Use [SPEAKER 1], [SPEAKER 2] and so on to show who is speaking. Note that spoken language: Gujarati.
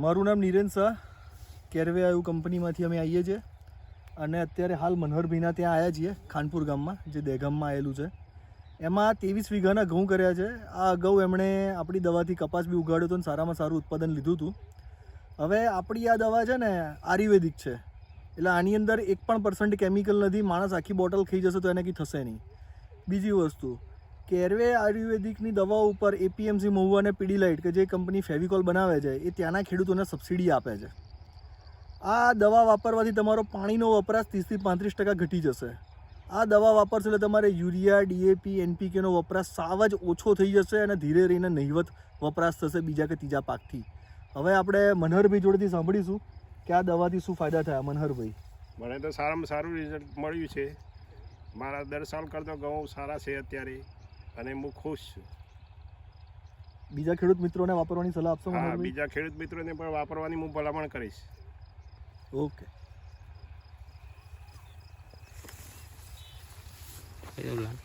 [SPEAKER 1] મારું નામ નીરેન શાહ, કેરવે આયુ કંપનીમાંથી અમે આવીએ છીએ અને અત્યારે હાલ મનહરભાઈના ત્યાં આવ્યા છીએ ખાનપુર ગામમાં, જે દહેગામમાં આવેલું છે. એમાં 23 વીઘાના ઘઉં કર્યા છે. આ અગાઉ એમણે આપણી દવાથી કપાસ બી ઉગાડ્યો હતો અને સારામાં સારું ઉત્પાદન લીધું હતું. હવે આપણી આ દવા છે ને આયુર્વેદિક છે, એટલે આની અંદર 1% કેમિકલ નથી. માણસ આખી બોટલ ખાઈ જશે તો એને કંઈ થશે નહીં. બીજી વસ્તુ, કેરવે આયુર્વેદિકની દવાઓ ઉપર એપીએમસી મહુવા અને પીડીલાઇટ, કે જે કંપની ફેવિકોલ બનાવે છે, એ ત્યાંના ખેડૂતોને સબસિડી આપે છે. આ દવા વાપરવાથી તમારો પાણીનો વપરાશ 30 થી 35% ઘટી જશે. આ દવા વાપરશો એટલે તમારે યુરિયા, ડીએપી, એનપીકેનો વપરાશ સાવ જ ઓછો થઈ જશે અને ધીરે રહીને નહિવત વપરાશ થશે બીજા કે ત્રીજા પાકથી. હવે આપણે મનહરભાઈ જોડેથી સાંભળીશું કે આ દવાથી શું ફાયદા થયા. મનહરભાઈ:
[SPEAKER 2] મને તો સારામાં સારું રિઝલ્ટ મળ્યું છે. મારા દર સાલ કરતો ઘઉં સારા છે અત્યારે અને હું ખુશ છું.
[SPEAKER 1] બીજા ખેડૂત મિત્રોને વાપરવાની સલાહ આપશો?
[SPEAKER 2] હા, બીજા ખેડૂત મિત્રોને પણ વાપરવાની હું ભલામણ કરીશ.
[SPEAKER 1] ઓકે.
[SPEAKER 3] એવું